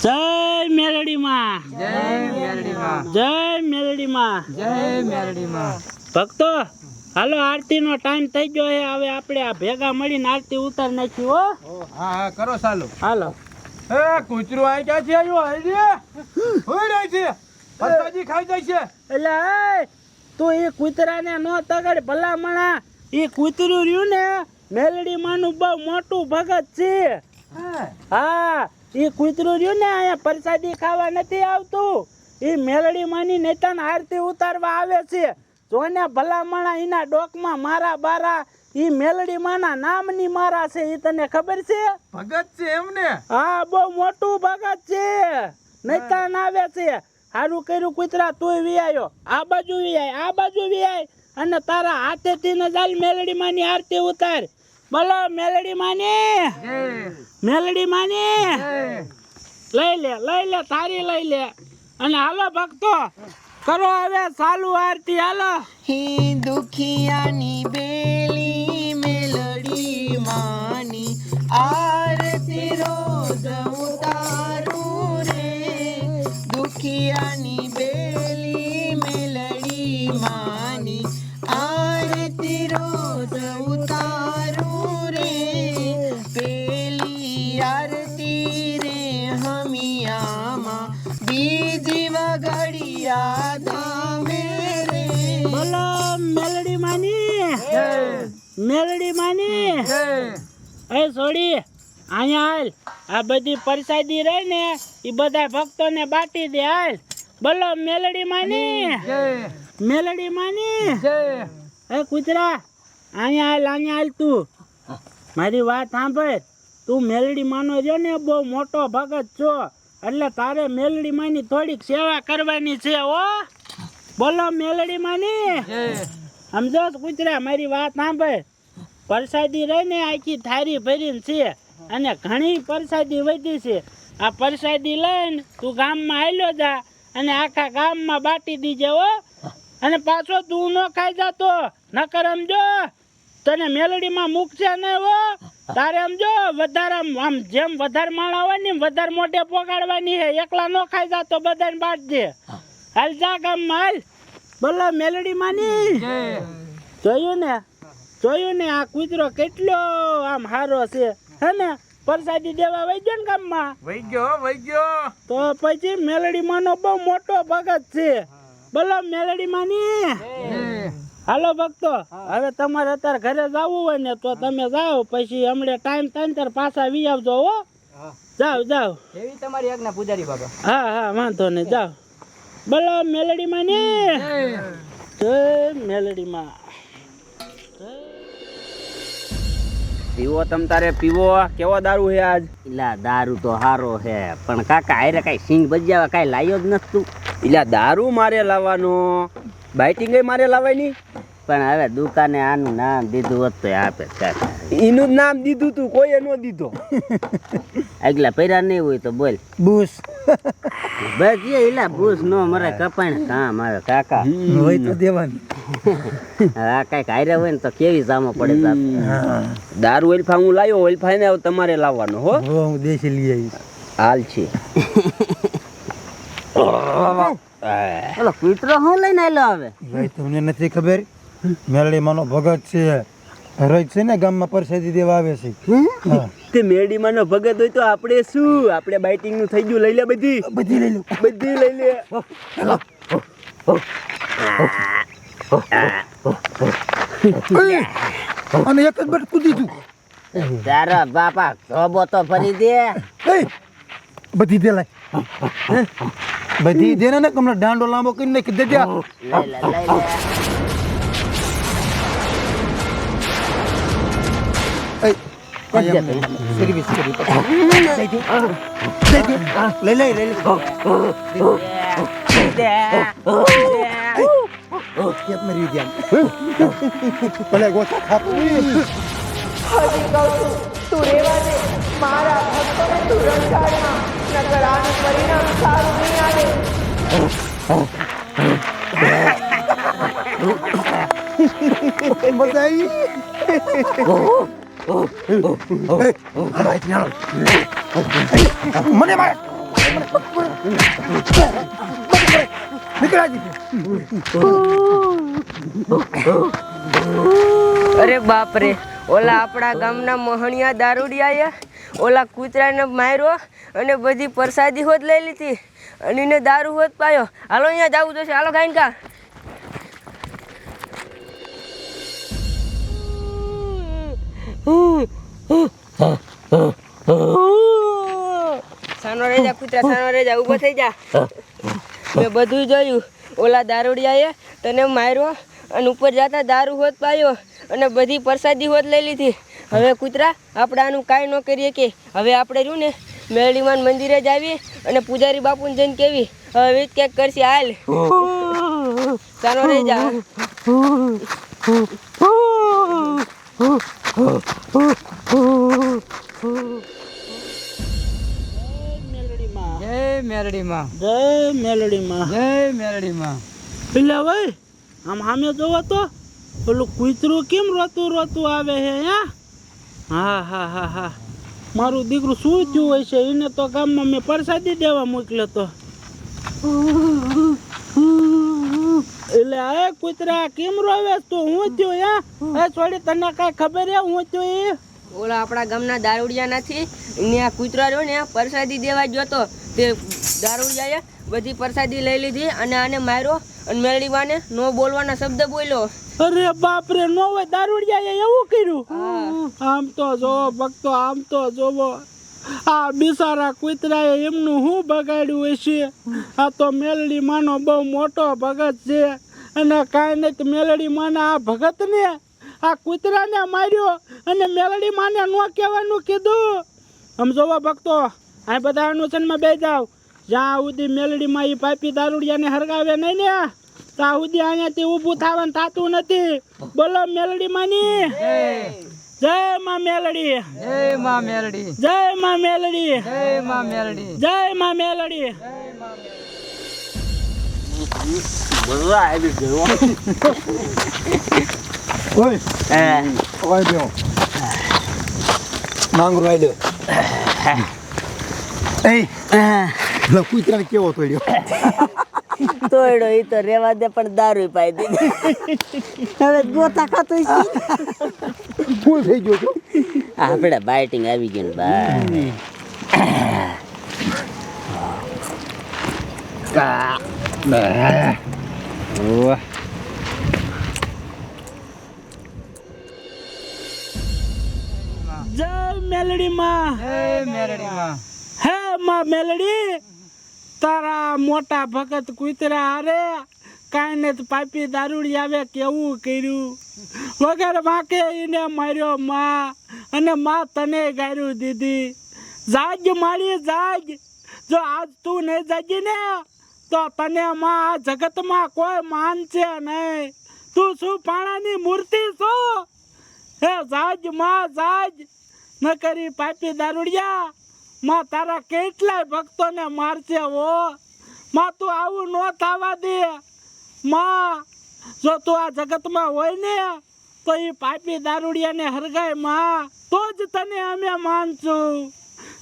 જય મેલડીમાં, જય મેલડીમાં, જય મેલડીમાં, જય મેલડીમાં. ભક્તો હાલો આરતી નો ટાઈમ થઈ ગયો છે. હવે આપણે આ ભેગા મળીને આરતી ઉતાર નાખી હો. હા હા કરો ચાલુ. હાલો. એ કૂતરું આ ક્યાં છે? આયો આઈ હોય રહી છે. પતાજી ખાઈ જાય છે. એટલે એ તું એ કૂતરાને નો તગડ ભલામણા. એ કૂતરું રહ્યું ને મેલડી માનું બહુ મોટું ભગત છે. હા એ કૂતરું રહ્યું ને અહીંયા પ્રસાદી ખાવા નથી આવતું. એ મેલડી માની નેતાને આરતી ઉતારવા આવે છે. જોને ભલામણા એના ડોકમાં મારા બારા. ઈ મેલડી માના નામની મારા છે. ઈ તને ખબર છે? ભગત છે એમને? હા બહુ મોટું ભગત છે. નેતાન આવે છે. હારું કર્યું કૂતરા તું વિયાયો. આ બાજુ વિયાય, આ બાજુ વિયાય અને તારા હાથેથી ન ચાલ મેલડી માની આરતી ઉતાર. બોલો મેલડી માની, મેલડી માની. લઈ લે તારી લઈ લે. અને હાલો ભક્તો કરો હવે ચાલુ આરતી. હાલો. હી દુખિયાની બેલી મેલડી માની આરતી રોજ ઉતારું રે. દુખિયાની બેલી મેલડી માની આરતી રોજ ઉતારું રે. પેલી આરતી રે હમિયામાં બીજી વગડિયા ધામે રે. બોલો મેલડી માની, મેલડી માની. એ છોડી અહીંયા હાલ. આ બધી પ્રસાદી રહી ને એ બધા ભક્તોને બાટી દે. હાલ. બોલો મેલડી માની, મેલડી માની. એ કૂતરા અહીંયા હાલ તું. મારી વાત સાંભળ. તું મેલડી માનો છે ને બહુ મોટો ભગત છો એટલે તારે મેલડી માની થોડીક સેવા કરવાની છે. ઓ બોલો મેલડી માની. સમજો કૂતરા મારી વાત સાંભળ. પ્રસાદી રહી ને આખી થારી ભરીને છે અને ઘણી પ્રસાદી વધી છે. આ પ્રસાદી લઈને તું ગામમાં હાલ્યો જા અને આખા ગામમાં બાટી દીજે. હો અને પાછો તું ન ખાઈ જાતો નકર સમજો તને મેલડીમાં મૂકશે નહીં. હો તારે સમજો વધારે આમ જેમ વધારે માણા હોય ને વધારે મોઢે પોગાડવાની હે. એકલા ન ખાઈ જાતો બધાને બાટજે. હાલ જા ગામમાં હાલ. બોલો મેલડી માની. જોયું ને આ કૂતરો કેટલો આમ હારો છે હે ને. પ્રસાદી દેવા વઈ ગયો ને ગામમાં. વઈ ગયો. તો પછી મેલડી માનો બહુ મોટો ભગત છે. બોલો મેલડી માની. હાલો ભક્તો હવે તમારે અત્યારે ઘરે જવું હોય ને તો તમે જાઓ. પછી હમણાં ટાઈમ થાય ત્યારે પાછા વી આવજો. હો જાઓ એવી તમારી આજ્ઞા પૂજારી બાબા. હા વાંધો નહીં જાઓ. બોલો મેલડી માની. જય મેલડી માં. પીવો તમ તારે પીવો. કેવો દારૂ હે આજ? ઇલા દારૂ તો હારો હે પણ કાકા આરે કઈ સિંગ ભજીયા કઈ લાયો જ નથી તું. એટલે દારૂ મારે લાવવાનો, બાઇટિંગ મારે લાવવાની. પણ હવે દુકાને આનું નામ દીધું હોત તો આપે કાકા. એનું જ નામ દીધું તું, કોઈ નો દીધો. આગલા પૈરા નહીં હોય તો બોલ. બુસ બસ એ ઇલા બુસ નો મરે કપાણ કામ આવે કાકા. હોય તો દેવાનું. હા કઈક આરે હોય ને તો કેવી સામો પડે. દારૂ ઓલફા હું લાવ્યો, ઓલફા ને તમારે લાવવાનો. હો હું દેશી લઈ આવીશ. હાલ છે. ઓલો કૂતરો હું લઈને આવેલો હવે? ભાઈ તમને નથી ખબર? મેલડી માનો ભગત છે. રોજ છે ને ગામમાં પ્રસાદી દેવા આવે છે. હા. તે મેરડીમાં નો ભગત હોય તો આપણે શું? આપણે બાઇટિંગ નું થઈ ગયું. લઈ લે બધી લઈ લો. બધી લઈ લે. અને એક જ બટ કૂદી તું. તારા બાપા ધોબો તો ભરી દે. બધી દે લાય. બધી દે ને કમનો દાંડો લાંબો કરીને નાખી દેજે. લઈ લે સર્વિસ કરી લઈ લે. કેપ મરી ગયા. ભલે ગોઠા ખાપી. તું રેવા દે મારા ભક્તોને તું રંગાડમાં નકર આનું પરિણામ સારું નહીં આવે. મજા આવી. મને માર અરે બાપ રે, ઓલા આપણા ગામના મોહણિયા દારૂડિયાએ ઓલા કૂતરાને માર્યો અને બધી પ્રસાદી હોત લઈ લીધી અને એને દારૂ હોત પાયો. હાલો અહીંયા જવું જોશે, હાલો ગાયનકા. સાનો રહી જા કૂતરા, સાનો રહી જા, ઊભો થઈ જા. મેં બધું જોયું. ઓલા દારૂડિયાએ તને માર્યો અને ઉપર જતા દારૂ હોત પાયો અને બધી પ્રસાદી હોત લઈ લીધી. હવે કૂતરા આપણે આનું કાંઈ ન કરીએ કે હવે આપણે રહ્યું ને મેરડીમાન મંદિરે જ આવી અને પૂજારી બાપુને જઈને કેવી હવે વીજ કેક કરશે. હાલ સાનો રહી જા. જય મેલડીમાં, જય મેલડીમાં. એટલે ભાઈ આમ સામે જોવો તો પેલું કૂતરું કેમ રોતું રોતું આવે છે? હા હા હા હા, મારું દીકરું શું થયું હોય છે? એને તો ગામમાં મેં પ્રસાદી દેવા મોકલ્યો તો. એટલે આ કૂતરા કેમ રોવે તું? હું થયું? એ છોડી, તને કઈ ખબર હે હું થયું? એ ઓલા આપણા ગામના દારૂડિયા નથી ને આ કૂતરા રહ્યો ને પ્રસાદી દેવા ગયો તો તે દારૂડિયાએ બધી પ્રસાદી લઈ લીધી અને આને માર્યો અને મેરડીવાને નો બોલવાના શબ્દ બોલ્યો. અરે બાપ રે, નો હોય દારૂડિયાએ એવું કર્યું? આમ તો જોવો ભક્તો, આમ તો જોવો, આ બિચારા કૂતરાએ એમનું શું બગાડ્યું હશે? આ તો મેલડી માનો બહુ મોટો ભગત છે અને કાંઈ નહીં તો મેલડી માના આ ભગત ને આ કૂતરાને માર્યો અને મેલડી માને નો કહેવાનું કીધું. આમ જોવો ભક્તો, આ બધા અનુસનમાં બે જાવ. જ્યાં સુધી મેલડીમાં એ પાપી દારૂડિયાને હરગાવે નહીં ને ત્યાં સુધી અહીંયાથી ઊભું થવાનું થતું નથી. બોલો મેલડી માની જય માં મેલડી, જય માં મેલડી, જય માં મેલડી, જય માં મેલડી, જય માં મેલડી. મજા આવી ગયો. ઓય ઓય બેઓ માંગરો આલ્યો. એ કૂતરાને કેવો તોડ્યો? તોડ્યો ઈ તો રેવા દે, પણ દારૂ પાઈ દીધી. હવે ગોતા ખાતો ફૂલ થઈ ગયો છો. આપણે બાઇટિંગ આવી ગયું ને ભાઈ. જય મેલડી માં, જય મેલડી માં. હે માં મેલડી, તારા મોટા ભગત કૂતરા હારે કાંઈ ને પાપી દારૂડી આવે કેવું કર્યું? વગર વાંકે એને માર્યો માં, અને માં તને ગાર્યું દીધી. જાગ મારી જાગ, જો આજ તું નહીં જાગી ને તો તને માં આ જગતમાં કોઈ માનશે નહીં. તું શું પાણાની મૂર્તિ છો? હે જાગ માં જાગ, ન કરી પાપી દારૂડિયા માં તારા કેટલાય ભક્તોને મારશે હો. માં તું આવું ન થવા દે માં. જો તું આ જગતમાં હોય ને તો એ પાપી દારૂડિયાને હરગાય માં, તો જ તને અમે માનશું.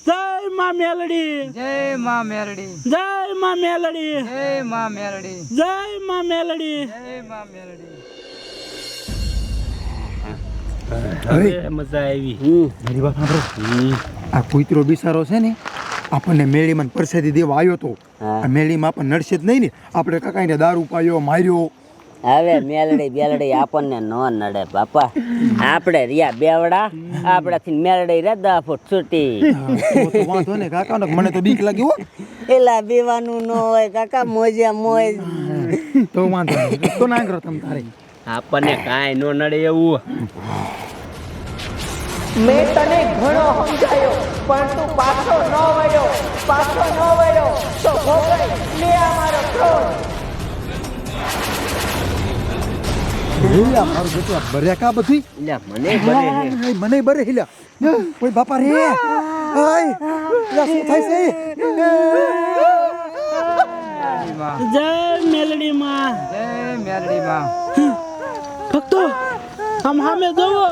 જય માં મેલડી, જય માં મેલડી, જય માં મેલડી, જય માં મેલડી, જય માં મેલડી. જય માં મેલડી. હવે મજા આવી. મારી વાત સાંભળો. આ કૂતરો બિસારો છે ને આપણને મેળીમાં પ્રસાદી દેવા આવ્યો તો. આ મેળીમાં આપણને નડશે જ નહીં ને? આપણે કાકાઈને દારૂ પાયો, માર્યો. હવે મેલડી બેલડી આપણને ન નડે બાપા. આપણે રિયા બેવડા, આપણાથી મેલડી રે 10 ફૂટ છૂટી. તો વાંધો ને કાકા, મને તો બીક લાગી હો. એલા બેવાનું ન હોય કાકા, મોજે મોજ. તો વાંધો નહીં, તો ના કરો તમ તારે. આપણને કાંઈ ન નડે એવું. મેં તને ઘણો સમજાયો પણ તું પાછો ન વળ્યો, પાછો ન વળ્યો તો ભોગવ લે આ મારો ક્રોધ. મારું બેટું આ બર્યા કા બધી? મને બરે હિલ્યા. કોઈ બાપા રે, ઓય શું થાય છે? જય મેલડી માં, જય મેલડી માં. ભક્તો આમ સામે જોવો,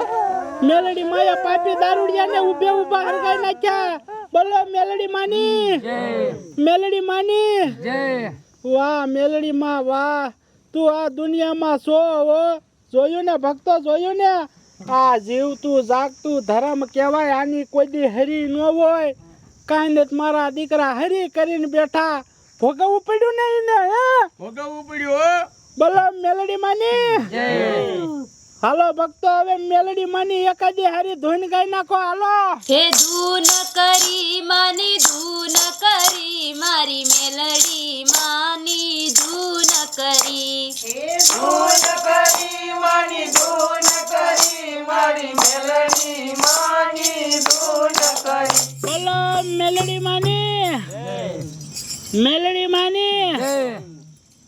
મેલડી માયા પાપી દારૂડિયાને ઊભે ઊભા હરગાઈ નાખ્યા. બોલો મેલડી માની મેલડી માની વાહ મેલડી માં વાહ તું આ દુનિયામાં છો હો જોયું ને ભક્તો જોયું ને આ જીવતું જાગતું ધર્મ કહેવાય આની કોઈ દી હરી ન હોય કાંઈ નથી મારા દીકરા હરી કરીને બેઠા ભોગવવું પડ્યું ને એને હે ભોગવવું પડ્યું હો બોલો મેલડી માની હાલો ભક્તો હવે મેલડી માની એકાદી હારી ધૂન ગાઈ નાખો હાલો હે ધૂન કરી માની ધૂન કરી મારી મેલડી માની ધૂન કરી ધૂન કરી માની ધૂન કરી મારી મેલડી માની ધૂન કરી બોલો મેલડી માની મેલડી